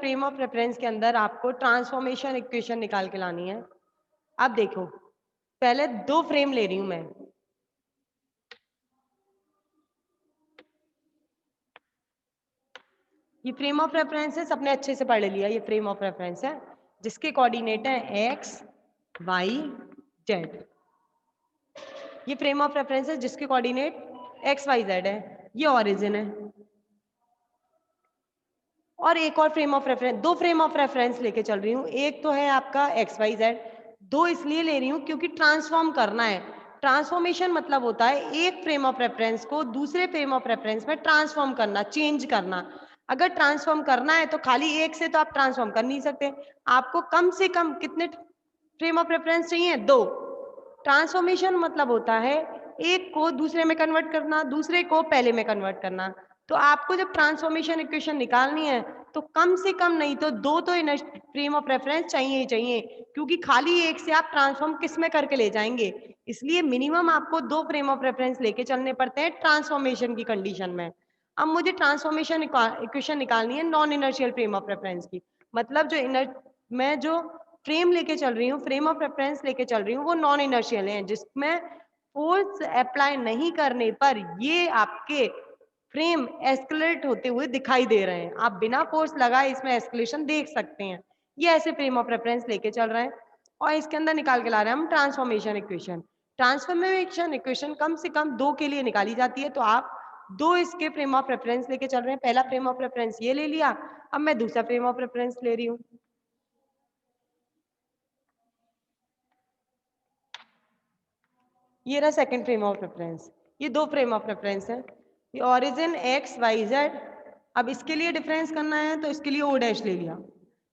Frame of reference के अंदर आपको ट्रांसफॉर्मेशन इक्वेशन निकाल के लानी है। अब देखो, पहले 2 फ्रेम ले रही हूं मैं। ये फ्रेम ऑफ रेफरेंस है, सबने अच्छे से पढ़ लिया। ये फ्रेम ऑफ रेफरेंस है जिसके कोऑर्डिनेट है एक्स वाई जेड। ये फ्रेम ऑफ रेफरेंस है जिसके कोऑर्डिनेट एक्स वाई जेड है। ये ओरिजिन है। और एक और frame of reference, 2 frame of reference लेके चल रही हूँ। एक तो है आपका एक्स वाई जेड, 2 इसलिए ले रही हूँ क्योंकि ट्रांसफॉर्म करना है। ट्रांसफॉर्मेशन मतलब होता है एक फ्रेम ऑफ रेफरेंस को दूसरे फ्रेम ऑफ रेफरेंस में ट्रांसफॉर्म करना, चेंज करना। अगर ट्रांसफॉर्म करना है तो खाली एक से तो आप ट्रांसफॉर्म कर नहीं सकते, आपको कम से कम कितने फ्रेम ऑफ रेफरेंस चाहिए? 2। ट्रांसफॉर्मेशन मतलब होता है एक को दूसरे में कन्वर्ट करना, दूसरे को पहले में कन्वर्ट करना। तो आपको जब ट्रांसफॉर्मेशन इक्वेशन निकालनी है तो कम से कम नहीं तो 2 तो फ्रेम ऑफ रेफरेंस चाहिए ही चाहिए, क्योंकि खाली एक से आप ट्रांसफॉर्म किस में करके ले जाएंगे। इसलिए मिनिमम आपको 2 फ्रेम ऑफ रेफरेंस लेके चलने पड़ते हैं ट्रांसफॉर्मेशन की कंडीशन में। अब मुझे ट्रांसफॉर्मेशन इक्वेशन निकालनी है non inertial frame of reference की। मतलब मैं जो फ्रेम लेके चल रही हूँ, फ्रेम ऑफ रेफरेंस लेके चल रही हूँ, वो नॉन इनर्शियल है, जिसमें फोर्स अप्लाई नहीं करने पर ये आपके फ्रेम एस्केलेट होते हुए दिखाई दे रहे हैं। आप बिना फोर्स लगाए इसमें एस्केलेशन देख सकते हैं। ये ऐसे फ्रेम ऑफ रेफरेंस लेके चल रहे हैं और इसके अंदर निकाल के ला रहे हैं हम ट्रांसफॉर्मेशन इक्वेशन। ट्रांसफॉर्मेशन इक्वेशन कम से कम 2 के लिए निकाली जाती है, तो आप 2 इसके फ्रेम ऑफ रेफरेंस लेके चल रहे हैं। पहला फ्रेम ऑफ रेफरेंस ये ले लिया, अब मैं दूसरा फ्रेम ऑफ रेफरेंस ले रही हूँ। ये रहा सेकंड फ्रेम ऑफ रेफरेंस। ये 2 फ्रेम ऑफ रेफरेंस है। ये ओरिजिन एक्स वाई जेड। अब इसके लिए डिफरेंस करना है तो इसके लिए ओ डैश ले लिया।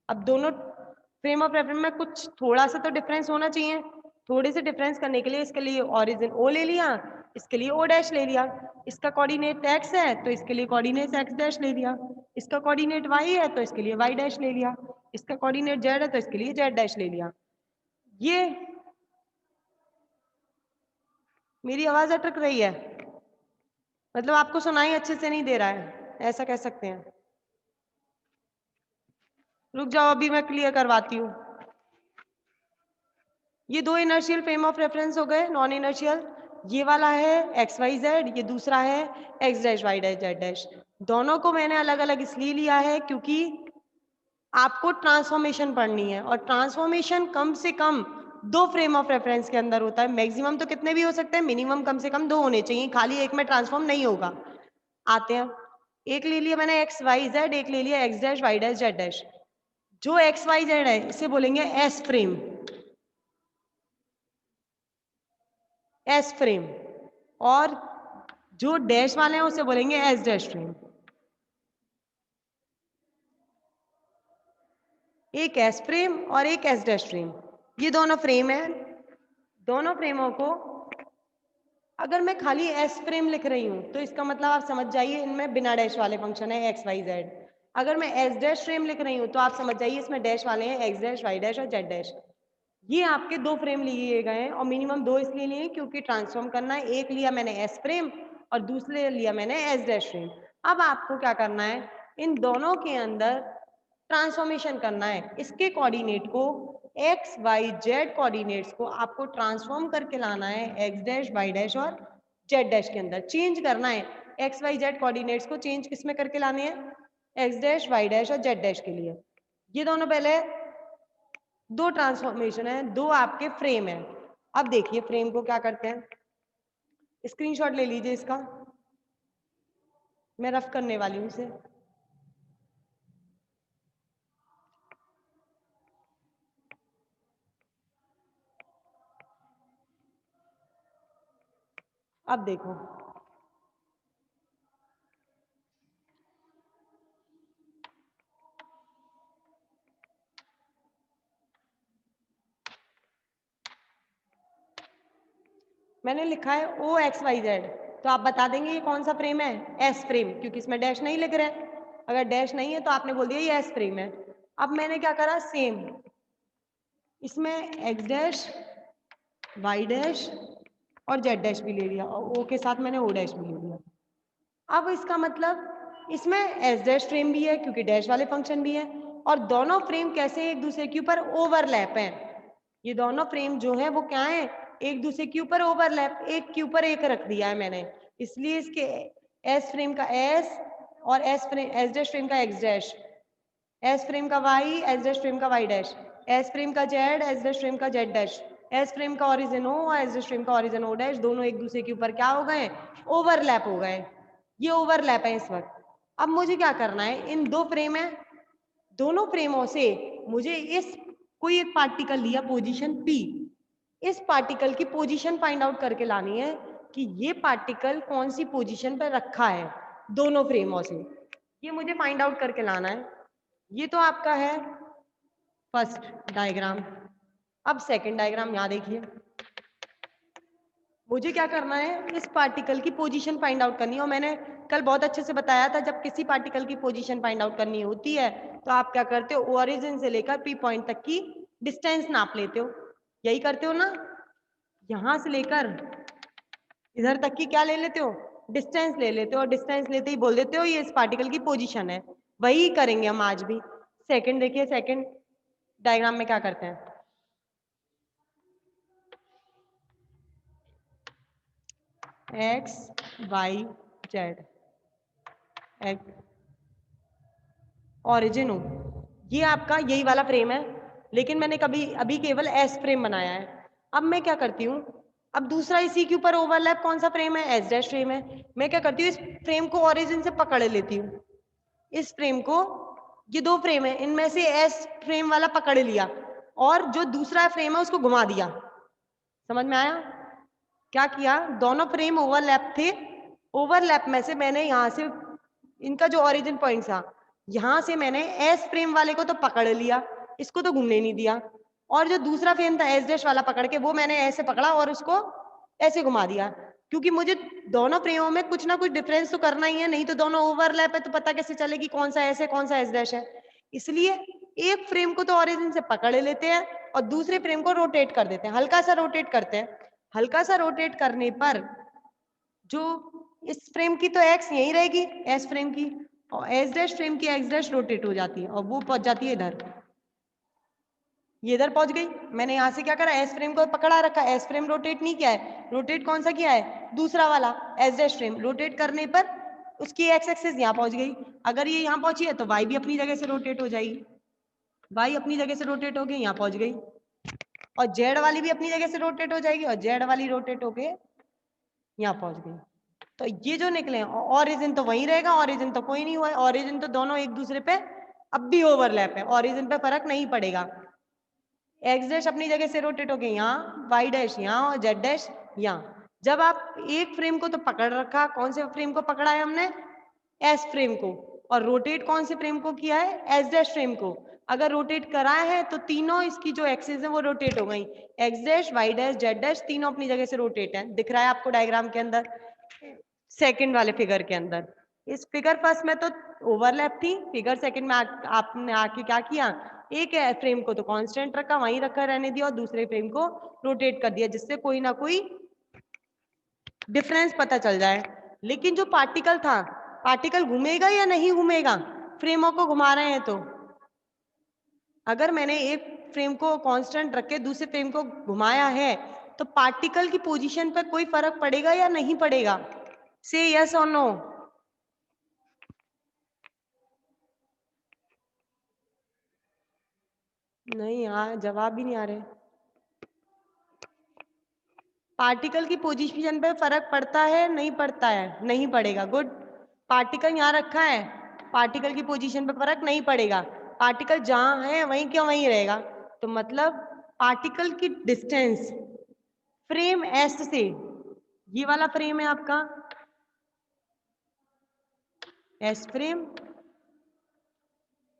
अब दोनों फ्रेम ऑफ रेफरेंस में कुछ थोड़ा सा तो डिफरेंस होना चाहिए। थोड़े से डिफरेंस करने के लिए इसके लिए ओरिजिन ओ ले लिया, इसके लिए ओ डैश ले लिया। इसका कोऑर्डिनेट एक्स है तो इसके लिए कोऑर्डिनेट एक्स डैश ले लिया। इसका कोऑर्डिनेट वाई है तो इसके लिए वाई डैश ले लिया। इसका कोऑर्डिनेट जेड है तो इसके लिए जेड डैश ले लिया। ये मेरी आवाज अटक रही है, मतलब आपको सुनाई अच्छे से नहीं दे रहा है, ऐसा कह सकते हैं। रुक जाओ, अभी मैं क्लियर करवाती हूँ। ये 2 इनर्शियल फ्रेम ऑफ रेफरेंस हो गए नॉन इनर्शियल। ये वाला है एक्स वाई जेड, ये दूसरा है x dash y dash z dash. दोनों को मैंने अलग अलग इसलिए लिया है क्योंकि आपको ट्रांसफॉर्मेशन पढ़नी है और ट्रांसफॉर्मेशन कम से कम 2 फ्रेम ऑफ रेफरेंस के अंदर होता है। मैक्सिमम तो कितने भी हो सकते हैं, मिनिमम कम से कम 2 होने चाहिए, खाली एक में ट्रांसफॉर्म नहीं होगा। आते हैं, एक ले लिया मैंने एक्स वाई जेड, एक ले लिया x dash y dash z dash. जो एक्स वाई जेड है इसे बोलेंगे एस फ्रेम, एस फ्रेम। और जो डैश वाले हैं उसे बोलेंगे एस डैश फ्रेम। एक एस फ्रेम और एक एस डैश फ्रेम, ये दोनों फ्रेम है। दोनों फ्रेमों को अगर मैं खाली एस फ्रेम लिख रही हूं तो इसका मतलब आप समझ जाइए इनमें बिना डैश वाले फंक्शन है एक्स वाई जेड। अगर मैं एस डैश फ्रेम लिख रही हूं तो आप समझ जाइए इसमें डैश वाले हैं एक्स डैश वाई डैश और जेड डैश। ये आपके 2 फ्रेम लिए गए हैं और मिनिमम 2 इसलिए लिए क्योंकि ट्रांसफॉर्म करना है। एक लिया मैंने एस फ्रेम और दूसरे लिया मैंने एस डैश फ्रेम। अब आपको क्या करना है, इन दोनों के अंदर ट्रांसफॉर्मेशन करना है। इसके कोऑर्डिनेट को एक्स वाई जेड कोऑर्डिनेट्स को आपको ट्रांसफॉर्म करके लाना है एक्स डैश वाई डैश और जेड डैश के अंदर, चेंज करना है। एक्स वाई जेड कोऑर्डिनेट्स को चेंज किस में करके लाने हैं, एक्स डैश वाई डैश और जेड डैश के लिए। ये दोनों पहले 2 ट्रांसफॉर्मेशन है, 2 आपके फ्रेम है। अब देखिए फ्रेम को क्या करते हैं, स्क्रीनशॉट ले लीजिए इसका, मैं रफ करने वाली हूं इसे। अब देखो, मैंने लिखा है ओ एक्स वाई जेड, तो आप बता देंगे ये कौन सा फ्रेम है, एस फ्रेम, क्योंकि इसमें डैश नहीं लिख रहे हैं। अगर डैश नहीं है तो आपने बोल दिया ये एस फ्रेम है। अब मैंने क्या करा, सेम इसमें एक्स डैश वाई डैश और जेड डैश भी ले लिया और ओ के साथ मैंने ओ डैश भी ले लिया। अब इसका मतलब इसमें एस डैश फ्रेम भी है क्योंकि डैश वाले फंक्शन भी है, और दोनों फ्रेम कैसे एक दूसरे के ऊपर ओवरलैप हैं। ये दोनों फ्रेम जो है वो क्या है, एक दूसरे के ऊपर ओवरलैप, एक के ऊपर एक रख दिया है मैंने, इसलिए इसके एस फ्रेम का एस और एस डैश फ्रेम का एक्स डैश, एस फ्रेम का वाई एस डैश फ्रेम का वाई डैश, एस फ्रेम का जेड एस डैश फ्रेम का जेड डैश, एस फ्रेम का ऑरिजिन ओ और एस डैश फ्रेम का ऑरिजिन ओ डैश, दोनों एक दूसरे के ऊपर क्या हो गए, ओवरलैप हो गए। ये ओवरलैप है इस वक्त। अब मुझे क्या करना है, इन दो फ्रेम है, दोनों फ्रेमों से मुझे इस कोई एक पार्टिकल लिया पोजीशन P, इस पार्टिकल की पोजीशन फाइंड आउट करके लानी है कि ये पार्टिकल कौन सी पोजीशन पर रखा है दोनों फ्रेमों से, ये मुझे फाइंड आउट करके लाना है। ये तो आपका है फर्स्ट डायग्राम। अब सेकंड डायग्राम यहां देखिए, मुझे क्या करना है, इस पार्टिकल की पोजीशन फाइंड आउट करनी है। और मैंने कल बहुत अच्छे से बताया था, जब किसी पार्टिकल की पोजीशन फाइंड आउट करनी होती है तो आप क्या करते हो, ओरिजिन से लेकर पी पॉइंट तक की डिस्टेंस नाप लेते हो, यही करते हो ना, यहां से लेकर इधर तक की क्या ले लेते हो, डिस्टेंस ले लेते हो, और डिस्टेंस लेते ही बोल देते हो ये इस पार्टिकल की पोजीशन है। वही करेंगे हम आज भी। सेकंड देखिए, सेकंड डायग्राम में क्या करते हैं, एक्स वाई जेड, ऑरिजिन हो, ये आपका यही वाला फ्रेम है, लेकिन मैंने कभी अभी केवल एस फ्रेम बनाया है। अब मैं क्या करती हूँ, अब दूसरा इसी के ऊपर ओवरलैप कौन सा फ्रेम है, एस डैश फ्रेम है। मैं क्या करती हूँ, इस फ्रेम को ऑरिजिन से पकड़ लेती हूँ, इस फ्रेम को, ये दो फ्रेम है इनमें से एस फ्रेम वाला पकड़ लिया और जो दूसरा फ्रेम है उसको घुमा दिया। समझ में आया, क्या किया, दोनों फ्रेम ओवरलैप थे, ओवरलैप में से मैंने यहां से इनका जो ओरिजिन पॉइंट था, यहां से मैंने एस फ्रेम वाले को तो पकड़ लिया, इसको तो घूमने नहीं दिया, और जो दूसरा फ्रेम था एस डैश वाला पकड़ के, वो मैंने ऐसे पकड़ा और उसको ऐसे घुमा दिया, क्योंकि मुझे दोनों फ्रेमों में कुछ ना कुछ डिफरेंस तो करना ही है, नहीं तो दोनों ओवरलैप है तो पता कैसे चलेगी कौन सा एस है कौन सा एस डैश है। इसलिए एक फ्रेम को तो ओरिजिन से पकड़ लेते हैं और दूसरे फ्रेम को रोटेट कर देते हैं, हल्का सा रोटेट करते हैं। हल्का सा रोटेट करने पर जो इस फ्रेम की तो एक्स यहीं रहेगी एस फ्रेम की, और एस डैश फ्रेम की एक्स डैश रोटेट हो जाती है और वो पहुंच जाती है इधर, ये इधर पहुंच गई। मैंने यहां से क्या करा, एस फ्रेम को पकड़ा रखा, एस फ्रेम रोटेट नहीं किया है, रोटेट कौन सा किया है, दूसरा वाला एस डैश फ्रेम, रोटेट करने पर उसकी एक्स एक्सिस यहाँ पहुंच गई। अगर ये यहाँ पहुंची है तो वाई भी अपनी जगह से रोटेट हो जाएगी, वाई अपनी जगह से रोटेट हो गई यहाँ पहुंच गई, और जेड वाली भी अपनी जगह से रोटेट हो जाएगी और जेड वाली रोटेट होके यहाँ पहुंच गई। तो ये जो निकले ऑरिजिन तो वही रहेगा, ऑरिजिन तो कोई नहीं हुआ है, ऑरिजिन तो दोनों एक दूसरे पे अब भी ओवरलैप है, ऑरिजिन पे फर्क नहीं पड़ेगा। एक्स डैश अपनी जगह से रोटेट हो गए यहाँ, वाई डैश यहाँ और जेड डैश यहाँ। जब आप एक फ्रेम को तो पकड़ रखा, कौन से फ्रेम को पकड़ा है हमने, एस फ्रेम को, और रोटेट कौन से फ्रेम को किया है, एस डैश फ्रेम को। अगर रोटेट कराया है तो तीनों इसकी जो एक्सिस है वो रोटेट हो गई, x dash y dash z dash तीनों अपनी जगह से रोटेट है, दिख रहा है आपको डायग्राम के अंदर, सेकंड वाले फिगर के अंदर। इस फिगर फर्स्ट में तो ओवरलैप थी, फिगर सेकंड में आपने आके क्या किया, एक फ्रेम को तो कांस्टेंट रखा, वहीं रखा रहने दिया, और दूसरे फ्रेम को रोटेट कर दिया, जिससे कोई ना कोई डिफरेंस पता चल जाए। लेकिन जो पार्टिकल था, पार्टिकल घूमेगा या नहीं घूमेगा, फ्रेमों को घुमा रहे हैं तो, अगर मैंने एक फ्रेम को कांस्टेंट रख के दूसरे फ्रेम को घुमाया है तो पार्टिकल की पोजीशन पर कोई फर्क पड़ेगा या नहीं पड़ेगा, से यस और नो। नहीं यार, जवाब भी नहीं आ रहे। पार्टिकल की पोजीशन पे फर्क पड़ता है नहीं पड़ता है, नहीं पड़ेगा, गुड। पार्टिकल यहाँ रखा है, पार्टिकल की पोजीशन पे फर्क नहीं पड़ेगा, पार्टिकल जहां है वहीं क्या वहीं रहेगा। तो मतलब पार्टिकल की डिस्टेंस फ्रेम एस से, ये वाला फ्रेम है आपका एस फ्रेम,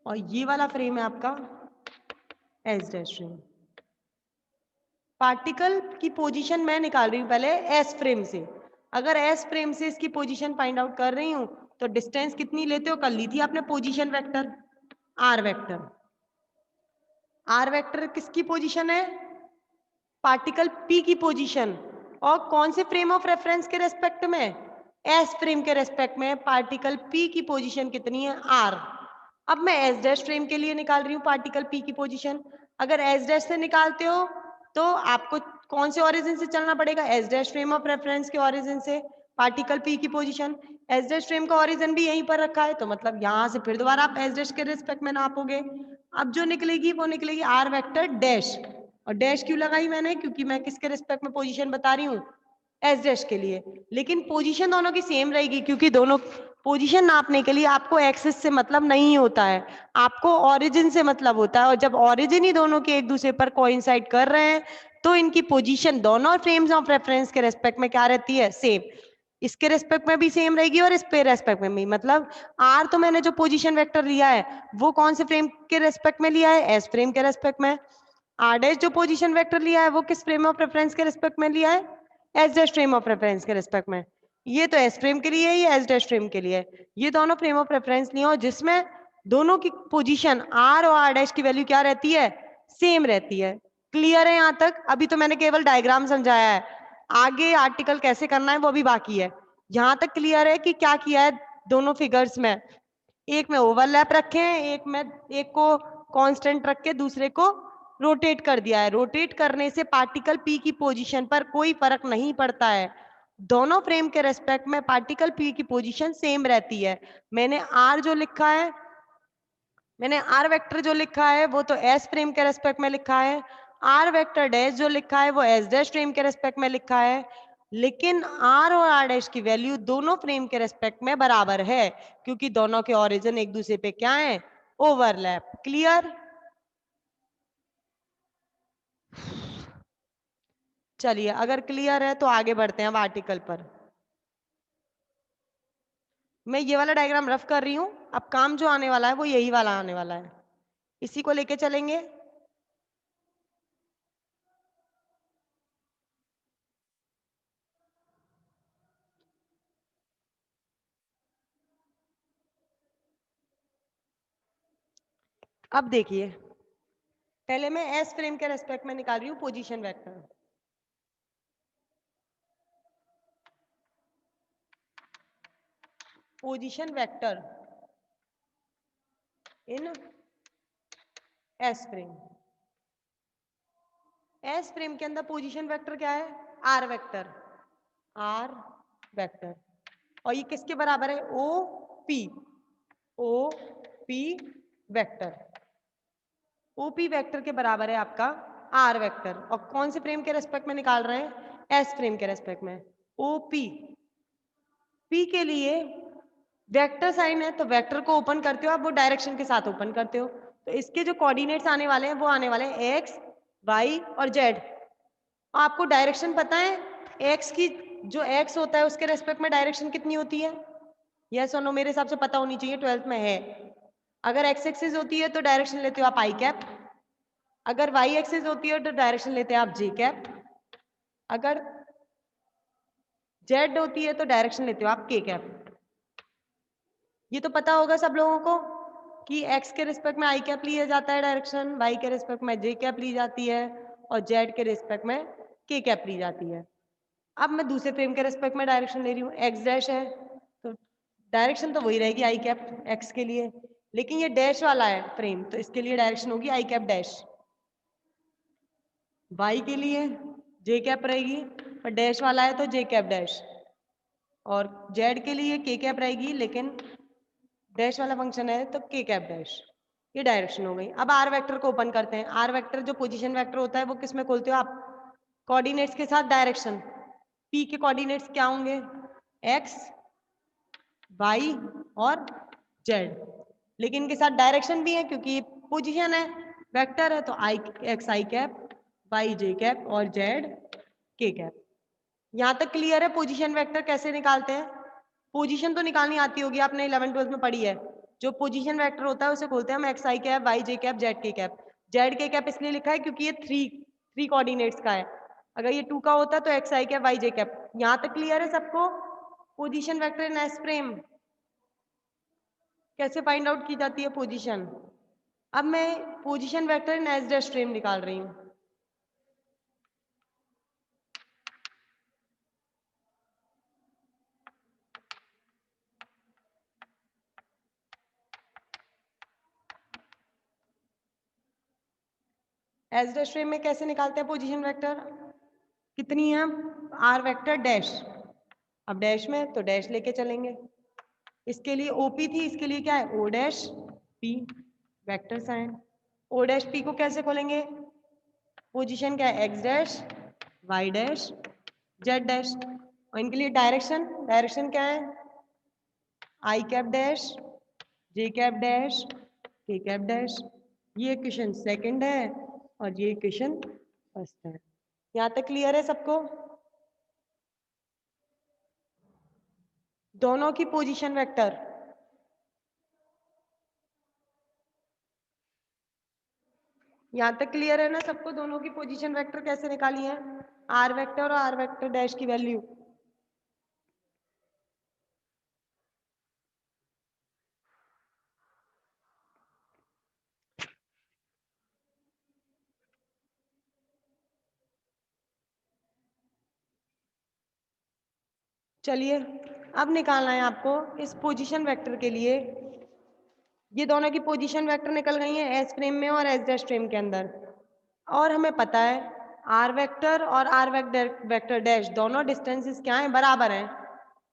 और ये वाला फ्रेम है आपका एस डैश फ्रेम। पार्टिकल की पोजीशन मैं निकाल रही हूं पहले एस फ्रेम से, अगर एस फ्रेम से इसकी पोजीशन फाइंड आउट कर रही हूं तो डिस्टेंस कितनी लेते हो, कर ली थी आपने position vector, r vector. R vector किसकी पोजीशन है, पार्टिकल पी की पोजीशन, और कौन से फ्रेम ऑफ रेफरेंस के रेस्पेक्ट में, एस फ्रेम के रेस्पेक्ट में पार्टिकल पी की पोजीशन कितनी है, आर। अब मैं एस डैश फ्रेम के लिए निकाल रही हूँ पार्टिकल पी की पोजीशन। अगर एस डैश से निकालते हो तो आपको कौन से ओरिजिन से चलना पड़ेगा? S dash frame of reference के ओरिजिन से पार्टिकल पी की पोजीशन। एस डैश फ्रेम का ओरिजिन भी यहीं पर रखा है, तो मतलब यहाँ से फिर दोबारा आप एस डैश के रिस्पेक्ट में नापोगे। अब जो निकलेगी वो निकलेगी आर वेक्टर डैश। और डैश क्यों लगाई मैंने? क्योंकि मैं किसके रिस्पेक्ट में पोजीशन बता रही हूँ? एस डैश के लिए। लेकिन पोजीशन दोनों की सेम रहेगी, क्योंकि दोनों पोजीशन नापने के लिए आपको एक्सिस से मतलब नहीं होता है, आपको ओरिजिन से मतलब होता है। और जब ओरिजिन ही दोनों के एक दूसरे पर कोइंसाइड कर रहे हैं तो इनकी पोजीशन दोनों फ्रेम्स ऑफ रेफरेंस के रेस्पेक्ट में क्या रहती है? सेम। इसके रेस्पेक्ट में भी सेम रहेगी और इस पे रेस्पेक्ट में भी। मतलब आर तो मैंने जो पोजीशन वेक्टर लिया है वो कौन से फ्रेम के रेस्पेक्ट में लिया है? एस फ्रेम के रेस्पेक्ट में। आर डैश जो पोजीशन वेक्टर लिया है वो किस फ्रेम ऑफ रेफरेंस के रेस्पेक्ट में लिया है? S dash frame of reference के रेस्पेक्ट में। ये तो एस फ्रेम के लिए है, ये एस डैश फ्रेम के लिए है। ये दोनों फ्रेम ऑफ रेफरेंस लिए हो जिसमें दोनों की पोजीशन आर और आर डैश की वैल्यू क्या रहती है? सेम रहती है। क्लियर है यहाँ तक? अभी तो मैंने केवल डायग्राम समझाया है, आगे आर्टिकल कैसे करना है वो भी बाकी है। यहाँ तक क्लियर है कि क्या किया है दोनों फिगर्स में? एक में ओवरलैप रखे हैं, एक को कांस्टेंट रख के दूसरे को रोटेट कर दिया है। रोटेट करने से पार्टिकल पी की पोजीशन पर कोई फर्क नहीं पड़ता है, दोनों फ्रेम के रेस्पेक्ट में पार्टिकल पी की पोजीशन सेम रहती है। मैंने आर जो लिखा है, मैंने आर वेक्टर जो लिखा है वो तो एस फ्रेम के रेस्पेक्ट में लिखा है। आर वेक्टर डैश जो लिखा है वो एस डैश फ्रेम के रेस्पेक्ट में लिखा है। लेकिन आर और आर डैश की वैल्यू दोनों फ्रेम के रेस्पेक्ट में बराबर है, क्योंकि दोनों के ओरिजिन एक दूसरे पे क्या है? ओवरलैप। क्लियर? चलिए, अगर क्लियर है तो आगे बढ़ते हैं अब आर्टिकल पर। मैं ये वाला डायग्राम रफ कर रही हूं, अब काम जो आने वाला है वो यही वाला आने वाला है, इसी को लेके चलेंगे। अब देखिए, पहले मैं एस फ्रेम के रेस्पेक्ट में निकाल रही हूँ position vector. Position vector in S frame. S frame के अंदर पोजीशन वेक्टर क्या है? R vector. R vector. और ये किसके बराबर है? O P. O P vector. OP vector के बराबर है आपका आर वेक्टर। और कौन से फ्रेम के रेस्पेक्ट में निकाल रहे हैं? एस फ्रेम के रेस्पेक्ट में। ओपी पी के लिए वेक्टर साइन है तो वेक्टर को ओपन करते हो आप, वो डायरेक्शन के साथ ओपन करते हो। तो इसके जो कोऑर्डिनेट्स आने वाले हैं वो आने वाले हैं एक्स, वाई और जेड। आपको डायरेक्शन पता है? एक्स की जो एक्स होता है उसके रेस्पेक्ट में डायरेक्शन कितनी होती है? यस और नो मेरे हिसाब से पता होनी चाहिए, 12th में है। अगर एक्स एक्सिस होती है तो डायरेक्शन लेते हो आप आई कैप। अगर वाई एक्सिस होती है तो डायरेक्शन लेते हैं आप जे कैप। अगर जेड होती है तो डायरेक्शन लेते हो आप के कैप। ये तो पता होगा सब लोगों को कि एक्स के रिस्पेक्ट में आई कैप लिया जाता है डायरेक्शन, वाई के रिस्पेक्ट में जे कैप ली जाती है और जेड के रिस्पेक्ट में के कैप ली जाती है। अब मैं दूसरे फ्रेम के रिस्पेक्ट में डायरेक्शन ले रही हूँ, एक्स डैश है तो डायरेक्शन तो वही रहेगी आई कैप एक्स के लिए। लेकिन ये डैश वाला है फ्रेम तो इसके लिए डायरेक्शन होगी आई कैप डैश। वाई के लिए जे कैप रहेगी और डैश वाला है तो जे कैप डैश। और जेड के लिए के कैप रहेगी लेकिन डैश वाला फंक्शन है तो के कैप डैश। ये डायरेक्शन हो गई। अब आर वेक्टर को ओपन करते हैं। आर वेक्टर जो पोजीशन वेक्टर होता है वो किस में खोलते हो आप? कोऑर्डिनेट्स के साथ डायरेक्शन। पी के कोऑर्डिनेट्स क्या होंगे? एक्स, वाई और जेड। लेकिन इनके साथ डायरेक्शन भी है क्योंकि पोजीशन है, वेक्टर है तो आई एक्स आई कैप, वाई जे कैप और जेड के कैप। यहां तक क्लियर है? पोजीशन वेक्टर कैसे निकालते हैं? पोजीशन तो निकालनी आती होगी, आपने 11th 12th में पढ़ी है। जो पोजीशन वेक्टर होता है उसे बोलते हैं हम एक्स आई कैप, वाई जे कैप, जेड के कैप। जेड के कैप इसलिए लिखा है क्योंकि ये थ्री थ्री कोऑर्डिनेट्स का है। अगर ये 2 का होता तो एक्स आई कैप, वाई जे कैप। यहां तक क्लियर है सबको? Position vector in S frame कैसे फाइंड आउट की जाती है पोजीशन? अब मैं position vector in S dash frame निकाल रही हूँ। एस डैश फ्रेम में कैसे निकालते हैं पोजीशन वेक्टर? कितनी है? R vector dash. अब डैश में तो डैश लेके चलेंगे। इसके लिए ओपी थी, इसके लिए क्या है? O dash P vector sign. O dash P को कैसे खोलेंगे? पोजीशन क्या है? X dash, y dash, z dash. और इनके लिए डायरेक्शन, डायरेक्शन क्या है? I cap dash, j cap dash, k cap dash. ये इक्वेशन सेकंड है और ये इक्वेशन फर्स्ट है। यहाँ तक क्लियर है सबको? दोनों की पोजीशन वेक्टर यहाँ तक क्लियर है ना सबको? दोनों की पोजीशन वेक्टर कैसे निकाली है? आर वेक्टर और आर वेक्टर डैश की वैल्यू। चलिए अब निकालना है आपको इस पोजीशन वेक्टर के लिए। ये दोनों की पोजीशन वेक्टर निकल गई है एस फ्रेम में और एस डैश फ्रेम के अंदर। और हमें पता है आर वेक्टर और आर वेक्टर डैश दोनों डिस्टेंसेस क्या हैं? बराबर हैं।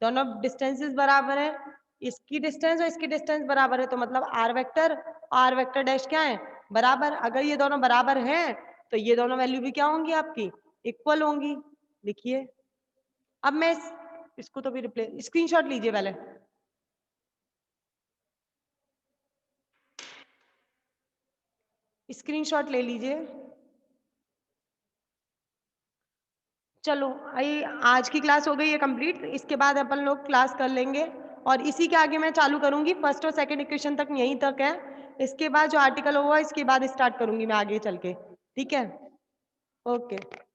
दोनों डिस्टेंसेस बराबर हैं। इसकी डिस्टेंस और इसकी डिस्टेंस बराबर है, तो मतलब r vector r vector dash क्या है? बराबर। अगर ये दोनों बराबर हैं तो ये दोनों वैल्यू भी क्या होंगी आपकी? इक्वल होंगी। लिखिए। अब मैं इसको तो भी रिप्लेस स्क्रीनशॉट लीजिए पहले। स्क्रीनशॉट ले लीजिए। चलो आज की क्लास हो गई है कंप्लीट। इसके बाद अपन लोग क्लास कर लेंगे और इसी के आगे मैं चालू करूंगी। फर्स्ट और सेकंड इक्वेशन तक यहीं तक है। इसके बाद जो आर्टिकल होगा इसके बाद स्टार्ट करूंगी मैं आगे चल के। ठीक है? ओके।